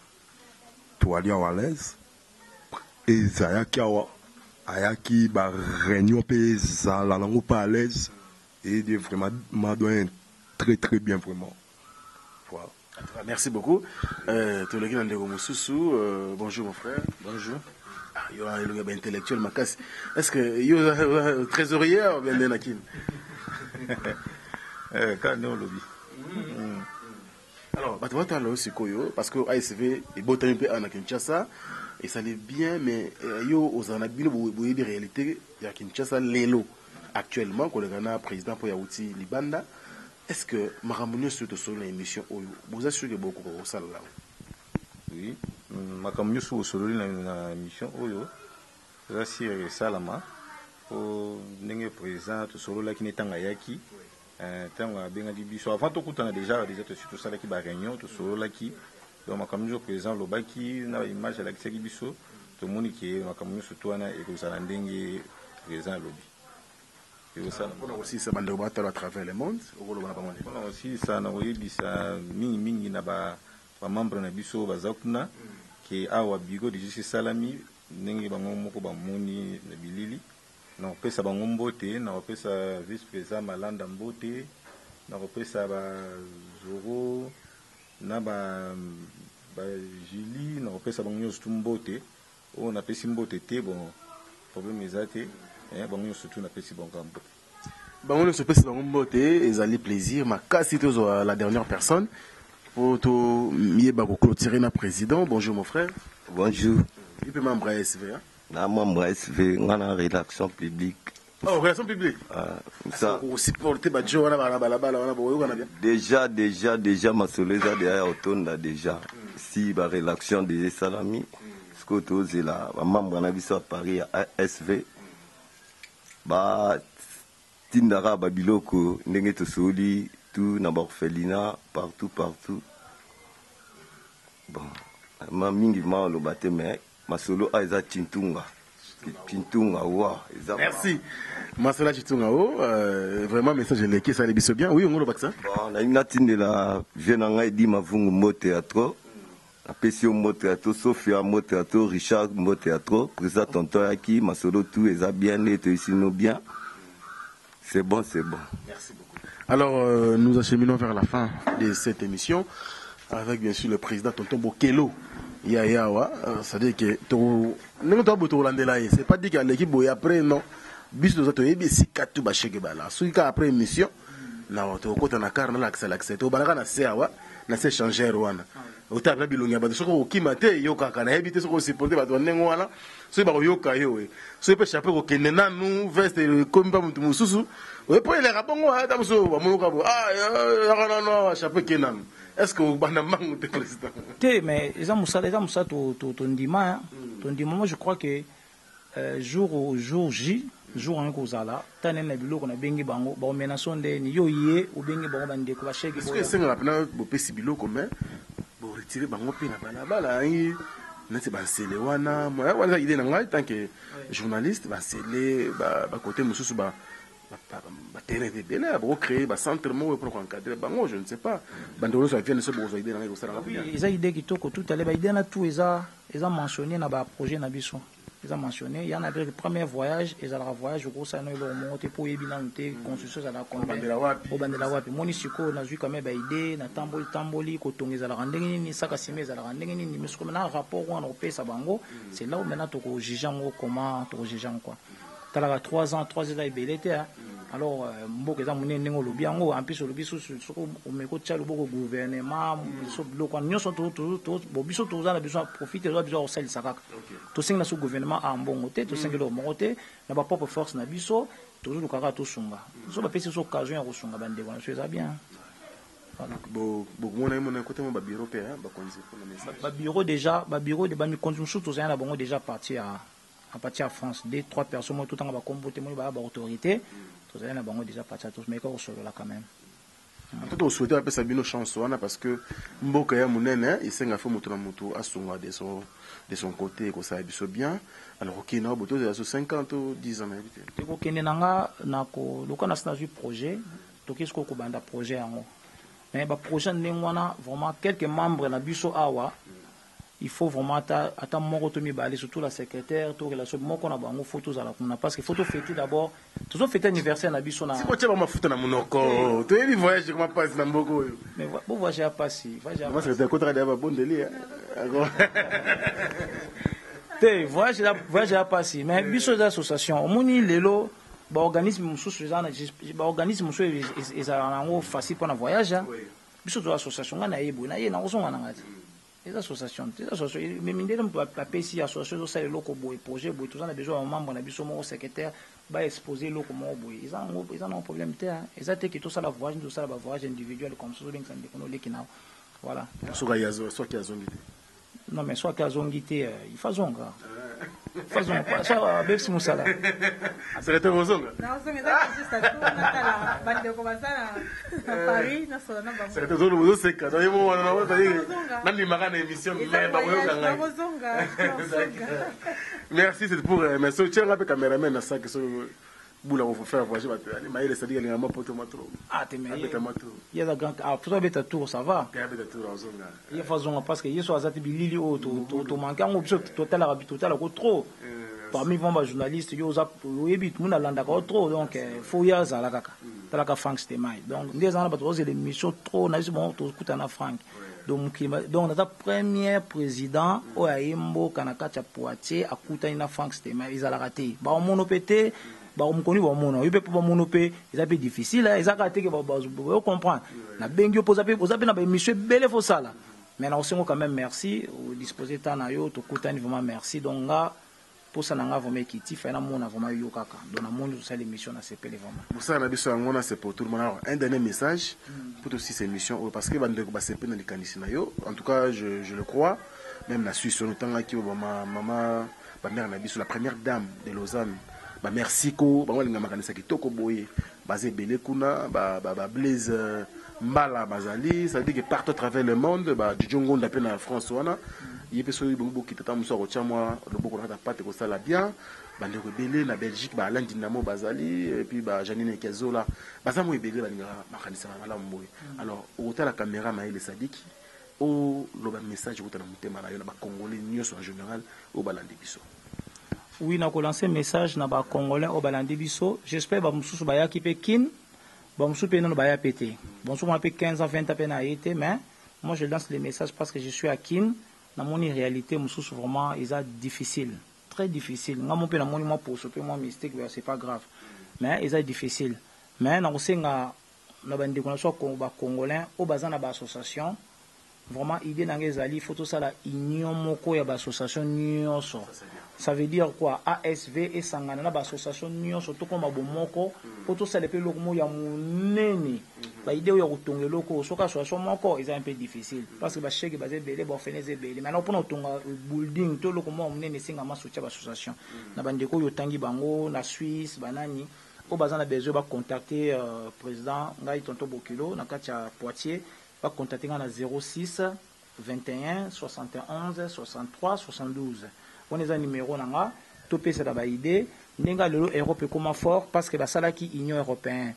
[SPEAKER 6] Toi aller à l'aise. Et ça ayaki ba réunion pe ça là on pas à l'aise et de vraiment madouin très très bien vraiment. Voilà.
[SPEAKER 2] Merci beaucoup. Bonjour mon frère.
[SPEAKER 5] Bonjour.
[SPEAKER 2] Il y a un intellectuel Makas. Est-ce que il y a un trésorier ou bien un nakin?
[SPEAKER 7] Lobby.
[SPEAKER 2] Alors, tu vois aussi parce que ASV est beau temps à Kinshasa et ça l'est bien, mais yo aux anabino boye de réalité il y a Kinshasa lelo actuellement quand le Ghana président pour Yauti Libanda. Est-ce que Maramounio sur l'émission Oyo, vous assurez beaucoup au salle là?
[SPEAKER 7] Oui, Maramounio sur l'émission Oyo, c'est Salama, pour le président de Solo là qui n'est pas Yaki, tant à Bengali Bisso. Avant tout, on a déjà tout ça qui va réunion, tout Solo là qui, donc Maramounio président Lobaki, n'a image à la qui Bisso, tout le monde qui est Maramounio sur toi et que ça l'endingue président Lobby.
[SPEAKER 2] On a aussi ça à travers le monde.
[SPEAKER 7] On a aussi ça mini naba membre na biso bazakuna qui awa bigo de justice salami ndenge bango moko bamoni na bilili na pesa bango mbote na pesa vice président Malanda mbote na pesa ba Zoro na ba Julie na pesa bango nyonso mbote on a pesi mbote te bon problème ezate bango surtout na pesi bon kambo.
[SPEAKER 2] On se passe dans mon beauté, ils allaient plaisir. Ma casse la dernière personne pour tout clôturer notre président. Bonjour mon frère.
[SPEAKER 8] Bonjour.
[SPEAKER 2] Il peut membre ASV.
[SPEAKER 8] Non, membre ASV, on a une rédaction publique.
[SPEAKER 2] Oh, rédaction publique.
[SPEAKER 8] Ça.
[SPEAKER 2] Aussi porter badjo, on a
[SPEAKER 8] déjà ma soleza déjà autonome déjà. Si la rédaction des salami, ce que tu es là, membre on à Paris ASV. Bah Tindara Babiloko, ndenge tosoli, tout na orphelinat, partout. Bon, ma mingi ma lo bate mais ma solo a eza Chintunga. Chintunga wa.
[SPEAKER 2] Merci. Ma solo Chintunga vraiment message leki ça les bien. Oui, on le vaccin.
[SPEAKER 8] Bon, na ina tindela viena ngai di mavungu mo théâtre. Na pesio mo théâtre, Sophia mo théâtre, Richard mo théâtre, président tonton yaki, ma solo tout eza bien et to ici no bien. C'est bon.
[SPEAKER 2] Merci beaucoup. Alors, nous acheminons vers la fin de cette émission avec bien sûr le président Tonton Bokelo Yayawa. C'est-à-dire que c'est pas dit qu'à l'équipe après non. Bis nous avons dit si katu ba cheke bala. Celui qui après émission, na to kota na car na l'accès. To balaka na sewa na se changer wana. Otaka bilonga ba soko kimate yoka kana hebite soko supporter ba to nengo wana. So ba yoka yo e. So pe chapeau ko kenena nous veste comme pas mutu mususu. We po ele rabongo ata muso ba monoka bo. Ya no chapeau kenan. Est-ce que vous bana mangu te président?
[SPEAKER 3] Té mais ils ont musa to ndima. To ndima moi je crois que jour J jour un kozala tanene biloko na bengi bango ba menaçon de ni yo yé ou bengi bango bande ko ba cheki.
[SPEAKER 2] Est-ce que c'est nga pena bo pesi biloko mais bo retirer bango pe na bala yi neti ba sele wana moi wana idée na ngai tant que journaliste ba sele ba côté mususu ba terrain de bela ba créer ba centre mo pour encadrer bango je ne sais pas bandolo ça vient de ce besoin idée na ngai ko sala
[SPEAKER 3] oui ils a idée kitoko tout aller ba idée na tout ils a mentionné na ba projet na biso. Ils ont mentionné, il y en a le premier voyage, ils ont le voyage, au gros, ça nous a monté pour y binanter, construction, ça a conduit au Bandelawapi. Mon isiko, on a vu quand même des idées, na tamboli, coton, ils ont rendu ni sakasime, ils ont rendu ni, mais ce qu'on a un rapport où on a payé ça bango, c'est là où maintenant tu juges comment, tu juges quoi. Tu as 3 ans, il est belé, alors mboka eza monene ndenge olobi yango en plus olobi soki omeki otia loboko gouvernement biso biloko wana nyonso biso toza na besoin profite toza besoin kosalisa kaka tosengi na so gouvernement a mbongo te tosengi eloko moko te na bapropre force na biso tozoluka kaka tosunga so bapesi biso occasion ya kosunga bandeko na biso eza bien. Babiro de bamikonzi mosusu tozali na bango déjà parti à partir à France 2-3 personnes tout en comboté moi ba autorité tozali na bango déjà parti à tous mais ko solo là quand même.
[SPEAKER 2] Tout on souhaite appeler Sabino chance parce que mboka ya munene isenga fa mutu na mutu asunga de son côté ko ça biso bien alors OK na boto ya 50 ou 10 ans éviter.
[SPEAKER 3] Ko kende nanga na ko lokana na projet to qu'est-ce ko banda projet yango. Mais le projet wana vraiment quelques membres na biso awa il faut vraiment attendre moko to mibale surtout la secrétaire to relation moko na bango photos à la kuna parce que photo fêter d'abord toujours fêter anniversaire na biso na
[SPEAKER 2] si ko tsheba mafuta na monoko to yebi voyage comment passe na mboko yo
[SPEAKER 3] mais bo voyage à passer
[SPEAKER 2] moi secrétaire ko tra d'aba bon délire
[SPEAKER 3] te voyage à passer mais biso d'association omoni lelo ba organisme mususu ezana ba organisme mususu ezala nango facile pour na voyage biso to association ngana yebo na ye na kozonga na ngati les associations mais mindele mtu apesi association zo sala loko boy projet boy tozana besoin un membre na biso moko secrétaire ba exposer loko moko boy ils ont un problème te ezate que tout ça la voyage tout ça la voyage individuel comme ça donc ça ndikono lekina voilà
[SPEAKER 2] soit qui a zongi
[SPEAKER 3] non mais soit qui a zongi te il faut zonga faisons pas ça avec Moussala.
[SPEAKER 2] Secrétaire Ozonga.
[SPEAKER 4] Non, c'est juste à tout la bande de commencer à Paris, na solo na bango.
[SPEAKER 2] Secrétaire Ozonga, c'est que dans les moments on va dire dans les marins émission mais ba
[SPEAKER 4] Ozonga.
[SPEAKER 2] Merci c'est pour mais so tiens la caméraman na ça que so boula on faut faire voyager mais il c'est dire les mamans poto matro.
[SPEAKER 3] Ah te mais il y a la grande ah pour beta tour ça va.
[SPEAKER 2] Il y a beta tour Ozonga.
[SPEAKER 3] Il faut Ozonga parce que yeso azati bilili o to manquer on biso total la total ko trop. Parmi les journalistes, il y a des gens trop, donc il faut y aller à la kaka. Dans la Franck Stemai. Donc, des gens qui ont des missions trop, nous avons tout à Franck. Donc, notre premier président, Oyaimbo, Kanakacha Poitiers, a coûté à Franck Stemai. Ils ont raté. Bah, on monopété, bah, on connaît pas mono. Il peut pas monopé. C'est un peu difficile. Ils ont raté que vous comprenez. Na bengi pose na ba mission belle faut ça là. Mais nous sommes quand même merci. Au disposé tanayo, tout coûte vraiment merci. Donc là. Pour ça n'anga vraiment équité fait na mona vraiment yo kaka dans la monde ça l'émission na CPL vraiment
[SPEAKER 2] pour ça na biso ngona c'est pour tout le monde. Alors, un dernier message pour aussi cette émission parce que bande ba CPL na likanisi na yo en tout cas je le crois même la Suisse on tanga ki maman ba mère na biso la première dame de Lausanne ba merci ko ba walinga makanisa kitoko boye basé belé kuna ba Blaise Mbala bazali ça dit que partout à travers le monde ba Djongo d'appel na France wana yepe so bongo kitata muso ko chamwa loboko na pate ko sala bien bande ko belé na Belgique ba Alain Dinamo bazali et puis ba Janine Kezola bazamo ebele balinga makanisa mala mboye alors au la caméra Maël Sadik au loba message ko tana mutema na yo na ba congolais nyonso en général au balandi biso.
[SPEAKER 3] Oui na ko lancer message na ba congolais au balandi biso j'espère ba mususu ba yaki pe kin ba mususu pe no ba ya pété bon souvent pe 15 ans 20 ans pe na été mais moi je lance les messages parce que je suis à Kin. Dans mon réalité, c'est vraiment difficile, très difficile. Dans mon pays, moi pour ce moi mystère, c'est pas grave, mais c'est difficile. Mais dans aussi na bande connexion congolais, au bazan na association, vraiment idée dans les alliés, faut tout ça la union moko ya association nyonso. Ça veut dire quoi? ASV et sangana na association nyonso to comme bomoko, faut tout ça les pays lokomo ya munene. Ba idée ya kutonga loko soka association moko est un peu difficile parce que ba chèque basé belé ba feneze belé. Maintenant pour tonga building to lokomo munene singa masoutien ba association. Na bandeko yo tangi bango na Suisse banani. Au bazan na besoin ba contacter président ngai tonto Bokilo na katia Poitiers va contacter na 06 21 71 63 72. On est un numéro nanga topé ça ba idée nenga lelo Europe comment fort parce que ba salaki Union européenne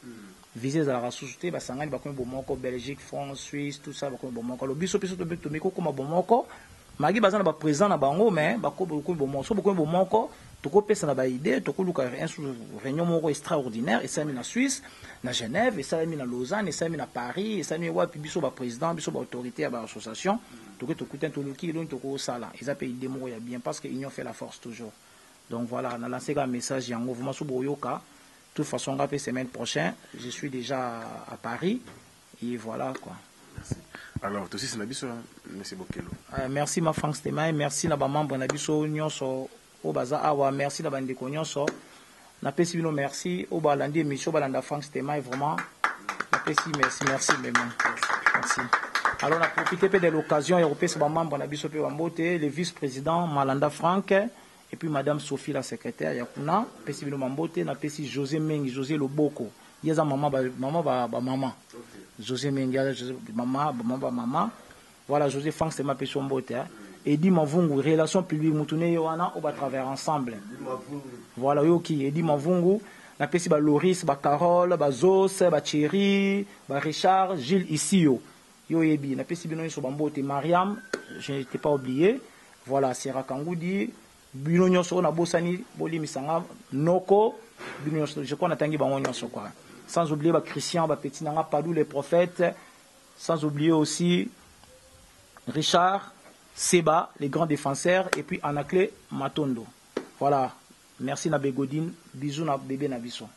[SPEAKER 3] visé à la société ba sangani ba ko bomoko Belgique France Suisse tout ça ba ko bomoko lo biso biso to miko comme bomoko magi bazana ba président na bango mais ba ko bomoko so ko bomoko to ko pesa na ba idée to ko luka un réunion moko extraordinaire et ça mi na Suisse na Genève et ça mi na Lausanne et ça mi na Paris et ça mi wa biso ba président biso ba autorité à ba association to ko to kutin to luki donc to ko sala ils a payé des mots bien parce que union fait la force toujours donc voilà na lancé un message yango vraiment so boyoka toute façon, la semaine prochaine, je suis déjà à Paris. Et voilà quoi.
[SPEAKER 2] Merci. Alors, aussi, c'est Nabiso, monsieur Bokelo.
[SPEAKER 3] Merci, ma Franck Stemay. Merci, na membre Nabiso, Nyonso, au Baza Awa. Merci, na Bandeko Nyonso. Na pesi bino merci. Au Balandi, Micho Balanda Franck Stemay, vraiment. Na pesi, merci, même. Merci. Alors, on a profité de l'occasion européenne, c'est membre Nabiso Pewambote, le vice-président Malanda Franck. Et puis Madame Sophie, la secrétaire, Yakuna, Pessi Bino Mambote, na Pessi José Mengi, José Loboko. Yaza maman, maman. José Mengi, maman. Voilà, José Franck, c'est ma personne Mbote. Et dit Mavungu, relation publique, Moutoune Yohana, on va travailler ensemble. Voilà, Yoki, et dit Mavungu, na Pessi Loris, Carole, Zos, Thierry, Richard, Gilles, ici, yo Yebi, na Pessi Bino Mambote, Mariam, je n'étais pas oublié. Voilà, Sierra Kangoudi. Bino nyonso na bosani boli misanga noko bino nyonso je crois natangi bango nyonso quoi, sans oublier ba Christian ba petit nanga Padou les prophètes, sans oublier aussi Richard Seba les grands défenseurs et puis Anaclé Matondo. Voilà, merci na Begodine, bisous na bébé na biso.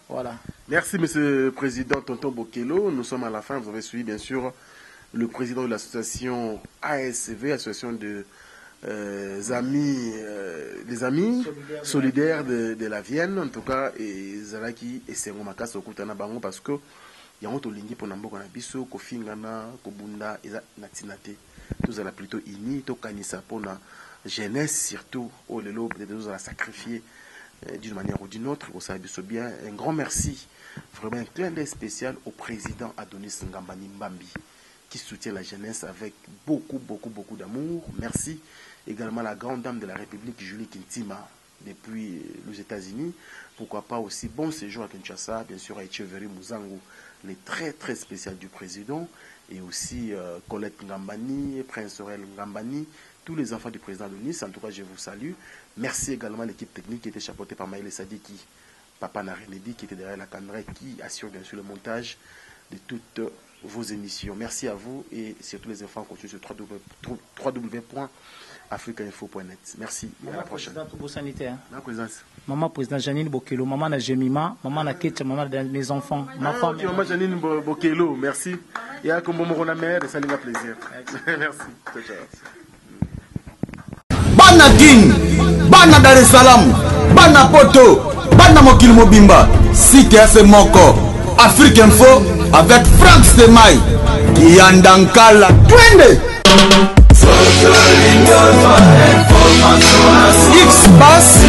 [SPEAKER 3] Voilà.
[SPEAKER 2] Merci monsieur le président Tonton Bokelo, nous sommes à la fin, vous avez suivi bien sûr le président de l'association ASV, association de amis, les amis solidaires de la Vienne, en tout cas, et Zalaki et Sengo Makas au Koutana Bango parce que il y a un autre ligne pour Nambo Kanabiso, Kofingana, Kobunda, et Natinate. Tous allons plutôt unis, tout Kanisa pour la jeunesse, surtout, au Lelo, nous allons sacrifier d'une manière ou d'une autre. Vous savez bien. Un grand merci, vraiment un clin d'œil spécial au président Adonis Ngambani Mbambi, qui soutient la jeunesse avec beaucoup d'amour. Merci également à la grande dame de la République, Julie Kintima, depuis les États-Unis. Pourquoi pas aussi bon séjour à Kinshasa, bien sûr à Echeverry Mouzango, les très spécial du président, et aussi Colette Ngambani, Prince Aurel Ngambani, tous les enfants du président de Nice. En tout cas, je vous salue. Merci également à l'équipe technique qui était chapeautée par Maël Sadiki, Papa Narenedi, qui était derrière la caméra, qui assure bien sûr le montage de toutes vos émissions. Merci à vous et surtout les enfants continuent sur www.africainfo.net. Merci et à la prochaine.
[SPEAKER 3] Maman président Janine Bokelo, maman na Jemima, maman na Ketcha, maman de mes enfants, ma femme.
[SPEAKER 2] Maman Janine Bokelo, merci. Et à comme mon mère, ça nous fait plaisir. Merci.
[SPEAKER 1] Bana Guine, Bana Dar es Salaam, Bana Poto, Bana Mokil Mobimba, CTF Moko, Afrique Info avec Franck Stemay, Kiandankala, Twende. X-Bass,